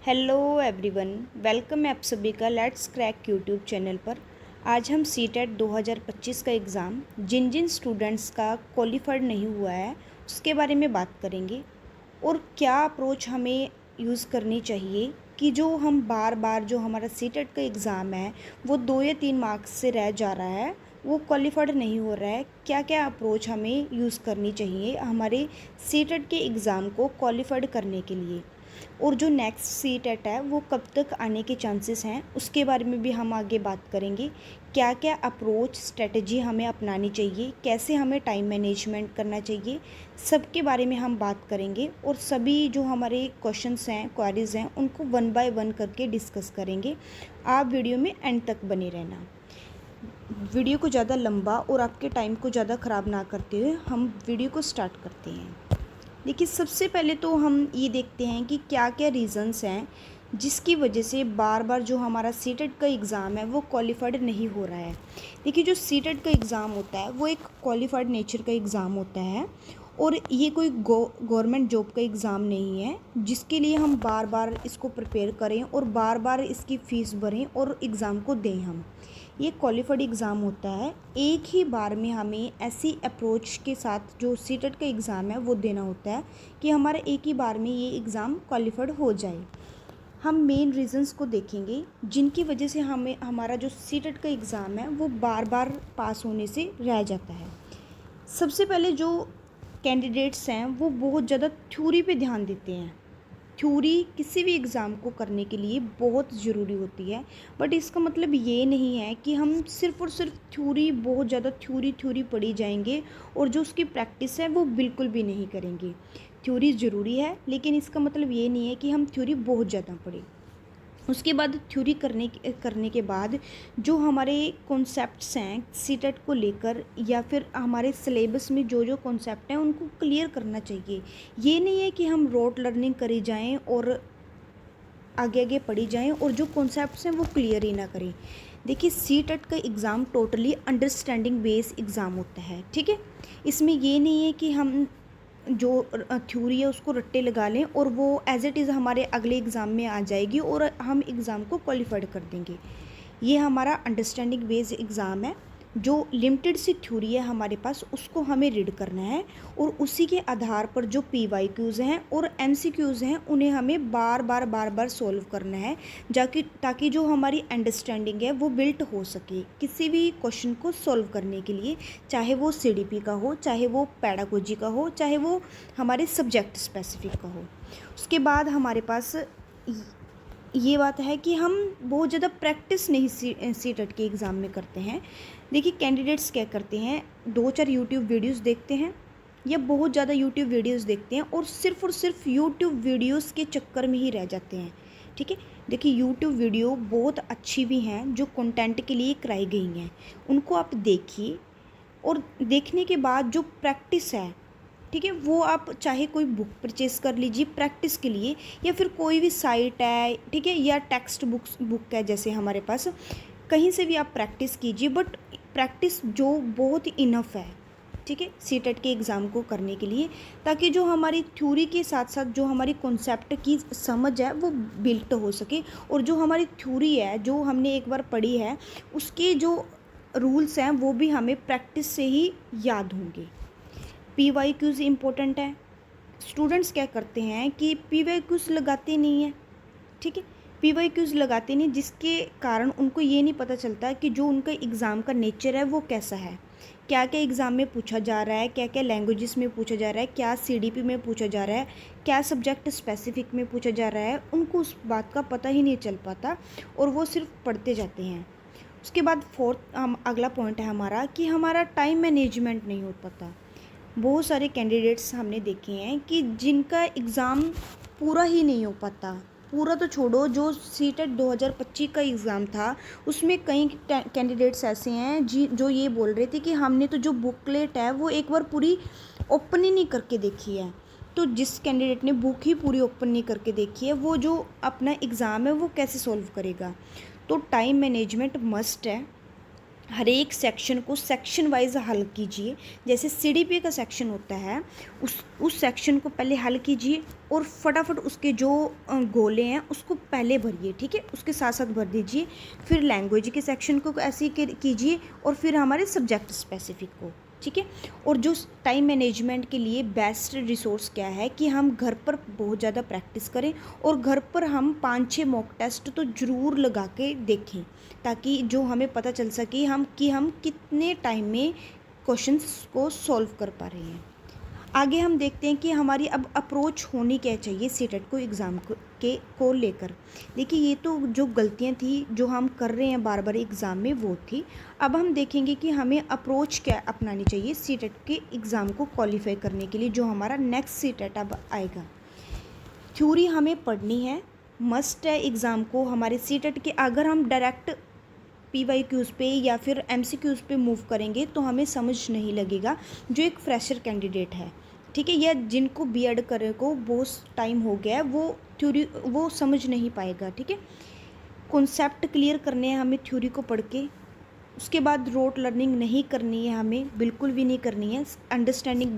Hello everyone, welcome है आप सभी का लेट्स क्रैक यूट्यूब चैनल पर। आज हम सीटेट 2025 का एग्ज़ाम जिन जिन स्टूडेंट्स का क्वालिफाइड नहीं हुआ है उसके बारे में बात करेंगे और क्या अप्रोच हमें यूज़ करनी चाहिए कि जो हम बार बार जो हमारा सीटेट का एग्ज़ाम है वो 2 या 3 मार्क्स से रह जा रहा है, वो क्वालिफाइड नहीं हो रहा है। क्या क्या अप्रोच हमें यूज़ करनी चाहिए हमारे सीटेट के एग्ज़ाम को क्वालिफाइड करने के लिए, और जो नेक्स्ट सीटेट है वो कब तक आने के चांसेस हैं उसके बारे में भी हम आगे बात करेंगे। क्या क्या अप्रोच स्ट्रेटजी हमें अपनानी चाहिए, कैसे हमें टाइम मैनेजमेंट करना चाहिए, सबके बारे में हम बात करेंगे और सभी जो हमारे क्वेश्चंस हैं, क्वेरीज हैं, उनको वन बाय वन करके डिस्कस करेंगे। आप वीडियो में एंड तक बने रहना। वीडियो को ज़्यादा लंबा और आपके टाइम को ज़्यादा ख़राब ना करते हुए हम वीडियो को स्टार्ट करते हैं। देखिए, सबसे पहले तो हम ये देखते हैं कि क्या क्या रीज़न्स हैं जिसकी वजह से बार बार जो हमारा सीटेट का एग्ज़ाम है वो क्वालिफाइड नहीं हो रहा है। देखिए, जो सीटेट का एग्ज़ाम होता है वो एक क्वालिफाइड नेचर का एग्ज़ाम होता है और ये कोई गवर्नमेंट जॉब का एग्ज़ाम नहीं है जिसके लिए हम बार बार इसको प्रिपेयर करें और बार बार इसकी फ़ीस भरें और एग्ज़ाम को दें। हम ये क्वालिफाइड एग्ज़ाम होता है, एक ही बार में हमें ऐसी अप्रोच के साथ जो सीटेट का एग्ज़ाम है वो देना होता है कि हमारा एक ही बार में ये एग्ज़ाम क्वालिफाइड हो जाए। हम मेन रीज़न्स को देखेंगे जिनकी वजह से हमें हमारा जो सीटेट का एग्ज़ाम है वो बार बार पास होने से रह जाता है। सबसे पहले जो कैंडिडेट्स हैं वो बहुत ज़्यादा थ्योरी पे ध्यान देते हैं। थ्योरी किसी भी एग्ज़ाम को करने के लिए बहुत ज़रूरी होती है, बट इसका मतलब ये नहीं है कि हम सिर्फ़ और सिर्फ थ्योरी, बहुत ज़्यादा थ्योरी पढ़ी जाएंगे और जो उसकी प्रैक्टिस है वो बिल्कुल भी नहीं करेंगे। थ्योरी ज़रूरी है, लेकिन इसका मतलब ये नहीं है कि हम थ्योरी बहुत ज़्यादा पढ़ें। उसके बाद थ्योरी करने के बाद जो हमारे कॉन्सेप्ट्स हैं सीटेट को लेकर या फिर हमारे सिलेबस में जो जो कॉन्सेप्ट हैं उनको क्लियर करना चाहिए। ये नहीं है कि हम रोट लर्निंग करी जाएं और आगे आगे पढ़ी जाएं और जो कॉन्सेप्ट्स हैं वो क्लियर ही ना करें। देखिए, सीटेट का exam totally understanding base exam होता है, ठीक है। इसमें ये नहीं है कि हम जो थ्योरी है उसको रट्टे लगा लें और वो एज इट इज़ हमारे अगले एग्ज़ाम में आ जाएगी और हम एग्ज़ाम को क्वालिफाइड कर देंगे। ये हमारा अंडरस्टैंडिंग बेस्ड एग्ज़ाम है। जो लिमिटेड सी थ्योरी है हमारे पास उसको हमें रीड करना है और उसी के आधार पर जो PYQs हैं और MCQs हैं उन्हें हमें बार बार सॉल्व करना है, जाकि ताकि जो हमारी अंडरस्टैंडिंग है वो बिल्ट हो सके किसी भी क्वेश्चन को सॉल्व करने के लिए, चाहे वो CDP का हो, चाहे वो पैडागोजी का हो, चाहे वो हमारे सब्जेक्ट स्पेसिफिक का हो। उसके बाद हमारे पास ये बात है कि हम बहुत ज़्यादा प्रैक्टिस नहीं सीटेट के एग्ज़ाम में करते हैं। देखिए, कैंडिडेट्स क्या करते हैं, 2-4 यूट्यूब वीडियोस देखते हैं या बहुत ज़्यादा यूट्यूब वीडियोस देखते हैं और सिर्फ यूट्यूब वीडियोस के चक्कर में ही रह जाते हैं, ठीक है। देखिए, यूट्यूब वीडियो बहुत अच्छी भी हैं जो कंटेंट के लिए कराई गई हैं, उनको आप देखिए और देखने के बाद जो प्रैक्टिस है, ठीक है, वो आप चाहे कोई बुक परचेज़ कर लीजिए प्रैक्टिस के लिए या फिर कोई भी साइट है, ठीक है, या टेक्स्ट बुक है जैसे हमारे पास, कहीं से भी आप प्रैक्टिस कीजिए, बट प्रैक्टिस जो बहुत ही इनफ है, ठीक है, सीटेट के एग्ज़ाम को करने के लिए, ताकि जो हमारी थ्योरी के साथ साथ जो हमारी कॉन्सेप्ट की समझ है वो बिल्ट हो सके और जो हमारी थ्योरी है जो हमने एक बार पढ़ी है उसके जो रूल्स हैं वो भी हमें प्रैक्टिस से ही याद होंगे। PYQs इम्पोर्टेंट है। स्टूडेंट्स क्या करते हैं कि PYQs लगाते नहीं हैं, ठीक है, PYQs लगाते नहीं जिसके कारण उनको ये नहीं पता चलता कि जो उनका एग्ज़ाम का नेचर है वो कैसा है, क्या क्या एग्ज़ाम में पूछा जा रहा है, क्या क्या लैंग्वेजेस में पूछा जा रहा है, क्या CDP में पूछा जा रहा है, क्या सब्जेक्ट स्पेसिफिक में पूछा जा रहा है, उनको उस बात का पता ही नहीं चल पाता और वो सिर्फ पढ़ते जाते हैं। उसके बाद अगला पॉइंट है हमारा कि हमारा टाइम मैनेजमेंट नहीं हो पाता। बहुत सारे कैंडिडेट्स हमने देखे हैं कि जिनका एग्ज़ाम पूरा ही नहीं हो पाता। पूरा तो छोड़ो, जो सीटेट 2025 का एग्ज़ाम था उसमें कई कैंडिडेट्स ऐसे हैं जो ये बोल रहे थे कि हमने तो जो बुकलेट है वो एक बार पूरी ओपन ही नहीं करके देखी है। तो जिस कैंडिडेट ने बुक ही पूरी ओपन नहीं करके देखी है वो जो अपना एग्ज़ाम है वो कैसे सॉल्व करेगा। तो टाइम मैनेजमेंट मस्ट है। हर एक सेक्शन को सेक्शन वाइज हल कीजिए। जैसे सीडीपी का सेक्शन होता है, उस सेक्शन को पहले हल कीजिए और फटाफट उसके जो गोले हैं उसको पहले भरिए, ठीक है, उसके साथ साथ भर दीजिए। फिर लैंग्वेज के सेक्शन को ऐसे ही कीजिए और फिर हमारे सब्जेक्ट स्पेसिफिक को, ठीक है। और जो टाइम मैनेजमेंट के लिए बेस्ट रिसोर्स क्या है कि हम घर पर बहुत ज़्यादा प्रैक्टिस करें और घर पर हम 5-6 मॉक टेस्ट तो ज़रूर लगा के देखें, ताकि जो हमें पता चल सके हम कितने टाइम में क्वेश्चंस को सॉल्व कर पा रहे हैं। आगे हम देखते हैं कि हमारी अब अप्रोच होनी क्या चाहिए सीटेट को एग्ज़ाम को लेकर। देखिए, ये तो जो गलतियां थी जो हम कर रहे हैं बार बार एग्ज़ाम में वो थी। अब हम देखेंगे कि हमें अप्रोच क्या अपनानी चाहिए सीटेट के एग्ज़ाम को क्वालिफाई करने के लिए, जो हमारा नेक्स्ट सीटेट अब आएगा। थ्योरी हमें पढ़नी है, मस्ट है एग्ज़ाम को हमारे सीटेट के। अगर हम डायरेक्ट PYQs पे या फिर MCQs पे मूव करेंगे तो हमें समझ नहीं लगेगा, जो एक फ्रेशर कैंडिडेट है, ठीक है, या जिनको B.Ed करे को बहुत टाइम हो गया है, वो थ्योरी वो समझ नहीं पाएगा, ठीक है। कॉन्सेप्ट क्लियर करने हैं हमें थ्योरी को पढ़ के। उसके बाद रोट लर्निंग नहीं करनी है, हमें बिल्कुल भी नहीं करनी है। अंडरस्टैंडिंग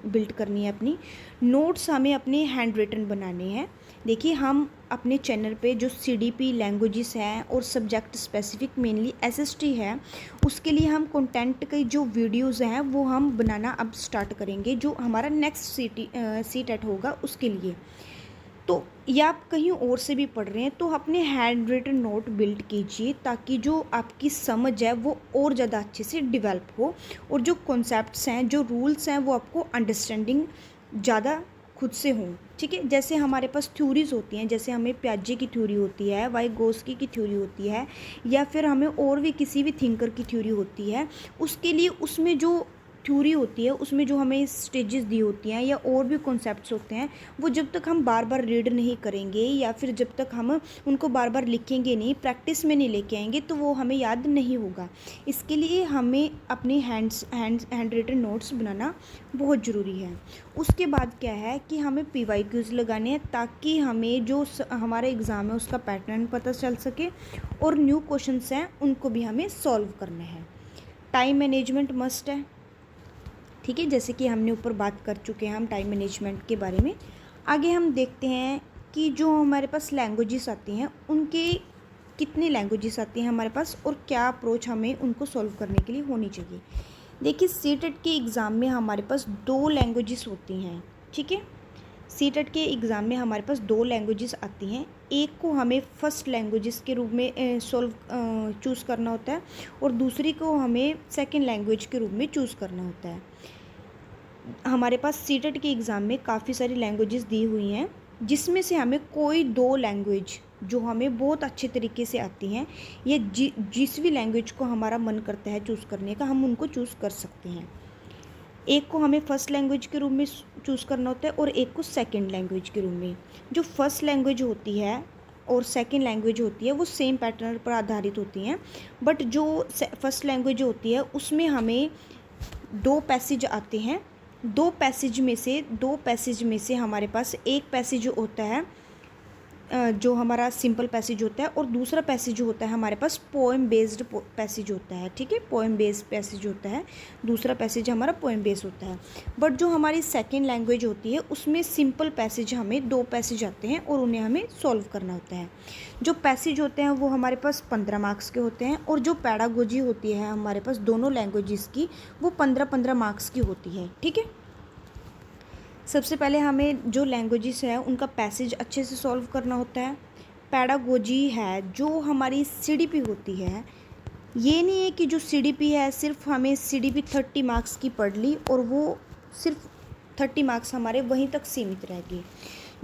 बिल्ड करनी है अपनी। नोट्स हमें अपने हैंड रिटन बनाने हैं। देखिए, हम अपने चैनल पे जो CDP लैंग्वेजेस हैं और सब्जेक्ट स्पेसिफिक मेनली SST है, उसके लिए हम कंटेंट के जो वीडियोस हैं वो हम बनाना अब स्टार्ट करेंगे, जो हमारा नेक्स्ट सीटेट होगा उसके लिए। तो या आप कहीं और से भी पढ़ रहे हैं तो अपने हैंड रिटन नोट बिल्ड कीजिए, ताकि जो आपकी समझ है वो और ज़्यादा अच्छे से डेवलप हो, और जो कॉन्सेप्ट्स हैं, जो रूल्स हैं, वो आपको अंडरस्टैंडिंग ज़्यादा खुद से हों, ठीक है। जैसे हमारे पास थ्योरीज होती हैं, जैसे हमें प्याजे की थ्योरी होती है, वाइगोस्की की थ्योरी होती है, या फिर हमें और भी किसी भी थिंकर की थ्योरी होती है। उसके लिए उसमें जो थ्योरी होती है उसमें जो हमें स्टेजेस दी होती हैं या और भी कॉन्सेप्ट्स होते हैं, वो जब तक हम बार बार रीड नहीं करेंगे या फिर जब तक हम उनको बार बार लिखेंगे नहीं, प्रैक्टिस में नहीं लेके आएंगे, तो वो हमें याद नहीं होगा। इसके लिए हमें अपने हैंड रिटन नोट्स बनाना बहुत ज़रूरी है। उसके बाद क्या है कि हमें PYQs लगाने हैं, ताकि हमें जो हमारा एग्ज़ाम है उसका पैटर्न पता चल सके, और न्यू क्वेश्चंस हैं उनको भी हमें सॉल्व करना है। टाइम मैनेजमेंट मस्ट है, ठीक है, जैसे कि हमने ऊपर बात कर चुके हैं हम टाइम मैनेजमेंट के बारे में। आगे हम देखते हैं कि जो हमारे पास लैंग्वेजेस आती हैं, उनके कितनी लैंग्वेजेस आती हैं हमारे पास, और क्या अप्रोच हमें उनको सॉल्व करने के लिए होनी चाहिए। देखिए, सीटेट के एग्ज़ाम में हमारे पास 2 लैंग्वेजेस होती हैं, ठीक है। सीटेट के एग्ज़ाम में हमारे पास 2 लैंग्वेजेस आती हैं। एक को हमें फर्स्ट लैंग्वेजेस के रूप में चूज़ करना होता है, और दूसरी को हमें सेकंड लैंग्वेज के रूप में चूज़ करना होता है। हमारे पास सीटेट के एग्ज़ाम में काफ़ी सारी लैंग्वेजेस दी हुई हैं, जिसमें से हमें कोई 2 लैंग्वेज जो हमें बहुत अच्छे तरीके से आती हैं, या जिस भी लैंग्वेज को हमारा मन करता है चूज़ करने का, हम उनको चूज़ कर सकते हैं। एक को हमें फर्स्ट लैंग्वेज के रूप में चूज़ करना होता है और एक को सेकंड लैंग्वेज के रूप में। जो फर्स्ट लैंग्वेज होती है और सेकंड लैंग्वेज होती है वो सेम पैटर्न पर आधारित होती हैं, बट जो फर्स्ट लैंग्वेज होती है उसमें हमें 2 पैसेज आते हैं। 2 पैसेज में से हमारे पास एक पैसेज होता है जो हमारा सिंपल पैसेज होता है, और दूसरा पैसेज होता है हमारे पास पोएम बेस्ड पैसेज होता है, ठीक है, पोएम बेस्ड पैसेज होता है। दूसरा पैसेज हमारा पोएम बेस्ड होता है। बट जो हमारी सेकेंड लैंग्वेज होती है उसमें सिंपल पैसेज, हमें 2 पैसेज आते हैं और उन्हें हमें सॉल्व करना होता है। जो पैसेज होते हैं वो हमारे पास 15 मार्क्स के होते हैं, और जो पैडागोजी होती है हमारे पास दोनों लैंग्वेजेस की, वो 15-15 मार्क्स की होती है, ठीक है। सबसे पहले हमें जो लैंग्वेजेस है उनका पैसेज अच्छे से सॉल्व करना होता है। पैडागोजी है जो हमारी CDP होती है। ये नहीं है कि जो CDP है सिर्फ हमें CDP 30 मार्क्स की पढ़ ली और वो सिर्फ 30 मार्क्स हमारे वहीं तक सीमित रह गए।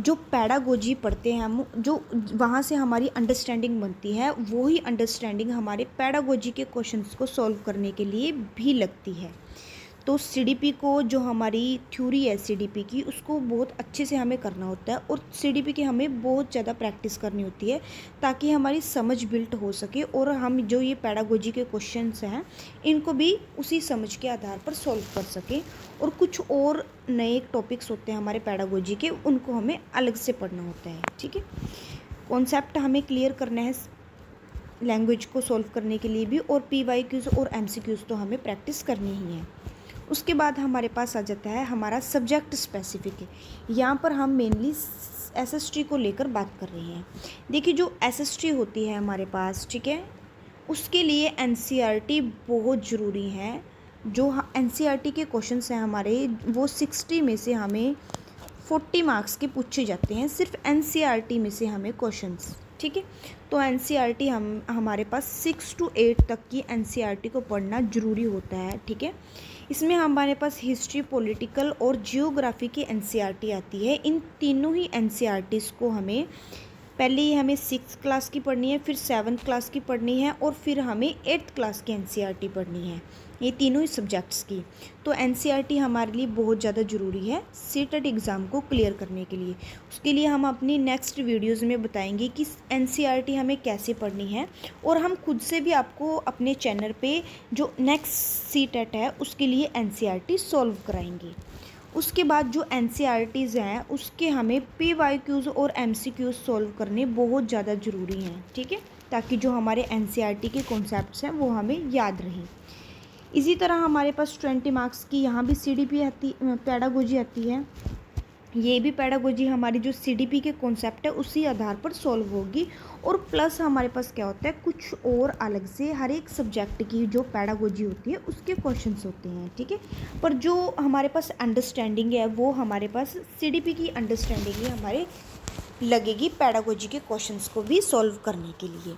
जो पैडागोजी पढ़ते हैं हम, जो वहाँ से हमारी अंडरस्टैंडिंग बनती है, वही अंडरस्टैंडिंग हमारे पैडागोजी के क्वेश्चंस को सॉल्व करने के लिए भी लगती है। तो CDP को, जो हमारी थ्योरी है CDP की, उसको बहुत अच्छे से हमें करना होता है, और CDP की हमें बहुत ज़्यादा प्रैक्टिस करनी होती है, ताकि हमारी समझ बिल्ट हो सके, और हम जो ये पैडागोजी के क्वेश्चंस हैं इनको भी उसी समझ के आधार पर सॉल्व कर सकें। और कुछ और नए टॉपिक्स होते हैं हमारे पैडागोजी के, उनको हमें अलग से पढ़ना होता है, ठीक है। कॉन्सेप्ट हमें क्लियर करना है लैंग्वेज को सॉल्व करने के लिए भी, और PYQs और MCQs तो हमें प्रैक्टिस करनी ही है। उसके बाद हमारे पास आ जाता है हमारा सब्जेक्ट स्पेसिफिक है। यहाँ पर हम मेनली SST को लेकर बात कर रहे हैं। देखिए जो SST होती है हमारे पास, ठीक है, उसके लिए NCERT बहुत ज़रूरी है। जो NCERT के क्वेश्चंस हैं हमारे, वो 60 में से हमें 40 मार्क्स के पूछे जाते हैं, सिर्फ NCERT में से हमें क्वेश्चंस, ठीक है। तो NCERT हमारे पास 6 to 8 तक की NCERT को पढ़ना ज़रूरी होता है, ठीक है। इसमें हमारे पास हिस्ट्री, पॉलिटिकल और जियोग्राफी की NCERT आती है। इन तीनों ही NCERTs को हमें पहले ही हमें 6th क्लास की पढ़नी है, फिर 7th क्लास की पढ़नी है, और फिर हमें 8th क्लास की NCERT पढ़नी है, ये तीनों ही सब्जेक्ट्स की। तो NCERT हमारे लिए बहुत ज़्यादा ज़रूरी है CTET एग्ज़ाम को क्लियर करने के लिए। उसके लिए हम अपनी नेक्स्ट वीडियोज़ में बताएंगे कि NCERT हमें कैसे पढ़नी है, और हम खुद से भी आपको अपने चैनल पे जो नेक्स्ट CTET है उसके लिए NCERT सॉल्व कराएंगे। उसके बाद जो NCERTs हैं उसके हमें PYQs और MCQs सॉल्व करने बहुत ज़्यादा ज़रूरी हैं, ठीक है, ताकि जो हमारे NCERT के कॉन्सेप्ट्स हैं वो हमें याद रहें। इसी तरह हमारे पास 20 मार्क्स की यहाँ भी CDP आती, पैडागोजी आती है। ये भी पैडागोजी हमारी जो CDP के कॉन्सेप्ट है उसी आधार पर सॉल्व होगी, और प्लस हमारे पास क्या होता है, कुछ और अलग से हर एक सब्जेक्ट की जो पैडागोजी होती है उसके क्वेश्चंस होते हैं, ठीक है। पर जो हमारे पास अंडरस्टैंडिंग है वो हमारे पास CDP की अंडरस्टैंडिंग ही हमारे लगेगी पैडागोजी के क्वेश्चंस को भी सॉल्व करने के लिए।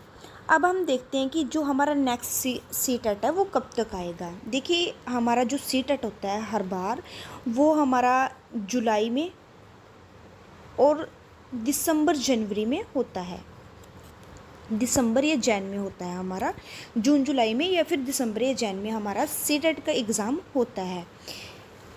अब हम देखते हैं कि जो हमारा नेक्स्ट CTET है वो कब तक आएगा। देखिए हमारा जो CTET होता है हर बार वो हमारा जुलाई में और दिसंबर जनवरी में होता है। दिसंबर या जैन में होता है हमारा, जून जुलाई में या फिर दिसंबर या जैन में हमारा CTET का एग्ज़ाम होता है।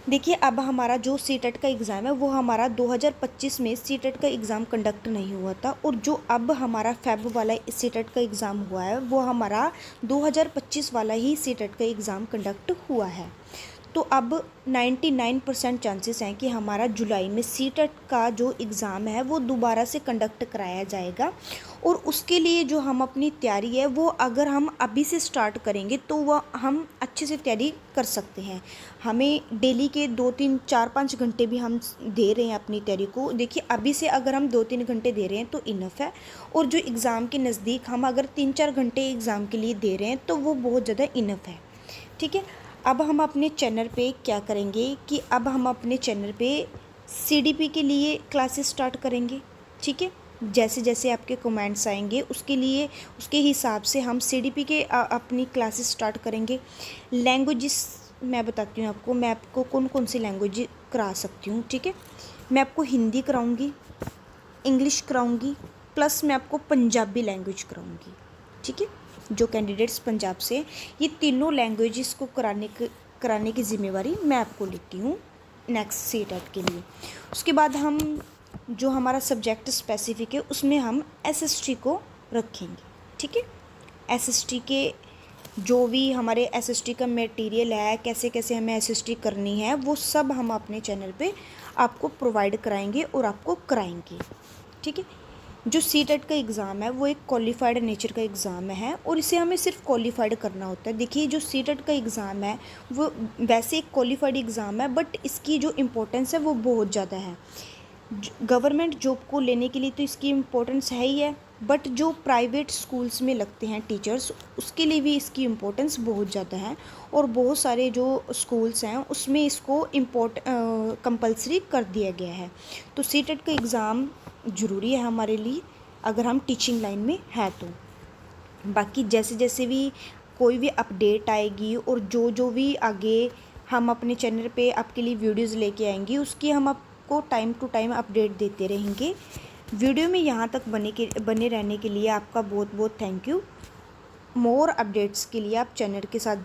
देखिए अब हमारा जो CTET का एग्ज़ाम है वो हमारा 2025 में CTET का एग्ज़ाम कंडक्ट नहीं हुआ था, और जो अब हमारा फेब वाला CTET का एग्ज़ाम हुआ है वो हमारा 2025 वाला ही CTET का एग्ज़ाम कंडक्ट हुआ है। तो अब 99% चांसेस हैं कि हमारा जुलाई में CTET का जो एग्ज़ाम है वो दोबारा से कंडक्ट कराया जाएगा, और उसके लिए जो हम अपनी तैयारी है वो अगर हम अभी से स्टार्ट करेंगे तो वह हम अच्छे से तैयारी कर सकते हैं। हमें डेली के 2-3-4-5 घंटे भी हम दे रहे हैं अपनी तैयारी को। देखिए अभी से अगर हम 2-3 घंटे दे रहे हैं तो इनफ है, और जो एग्ज़ाम के नज़दीक हम अगर 3-4 घंटे एग्ज़ाम के लिए दे रहे हैं तो वो बहुत ज़्यादा इनफ है, ठीक है। अब हम अपने चैनल पे क्या करेंगे कि अब हम अपने चैनल पे CDP के लिए क्लासेस स्टार्ट करेंगे, ठीक है। जैसे जैसे आपके कमेंट्स आएंगे उसके हिसाब से हम CDP के अपनी क्लासेस स्टार्ट करेंगे। लैंग्वेजेस मैं बताती हूँ आपको, मैं आपको कौन कौन सी लैंग्वेज करा सकती हूँ, ठीक है। मैं आपको हिंदी कराऊँगी, इंग्लिश कराऊँगी, प्लस मैं आपको पंजाबी लैंग्वेज कराऊँगी, ठीक है। जो कैंडिडेट्स पंजाब से, ये तीनों लैंग्वेजेस को कराने की ज़िम्मेवारी मैं आपको लेती हूँ नेक्स्ट CTET के लिए। उसके बाद हम जो हमारा सब्जेक्ट स्पेसिफिक है उसमें हम SST को रखेंगे, ठीक है। SST के जो भी हमारे SST का मटेरियल है, कैसे कैसे हमें SST करनी है, वो सब हम अपने चैनल पे आपको प्रोवाइड कराएंगे और आपको कराएंगे, ठीक है। जो CTET का एग्ज़ाम है वो एक क्वालिफाइड नेचर का एग्ज़ाम है, और इसे हमें सिर्फ क्वालिफाइड करना होता है। देखिए जो CTET का एग्ज़ाम है वो वैसे एक क्वालिफाइड एग्ज़ाम है, बट इसकी जो इम्पोर्टेंस है वो बहुत ज़्यादा है। गवर्नमेंट जॉब को लेने के लिए तो इसकी इम्पोर्टेंस है ही है, बट जो प्राइवेट स्कूल्स में लगते हैं टीचर्स उसके लिए भी इसकी इम्पोर्टेंस बहुत ज़्यादा है, और बहुत सारे जो स्कूल्स हैं उसमें इसको कंपलसरी कर दिया गया है। तो CTET का एग्ज़ाम ज़रूरी है हमारे लिए अगर हम टीचिंग लाइन में है तो। बाकी जैसे जैसे भी कोई भी अपडेट आएगी और जो जो भी आगे हम अपने चैनल पे आपके लिए वीडियोज़ लेके आएंगी उसकी हम आपको टाइम टू टाइम अपडेट देते रहेंगे। वीडियो में यहाँ तक बने रहने के लिए आपका बहुत बहुत थैंक यू। मोर अपडेट्स के लिए आप चैनल के साथ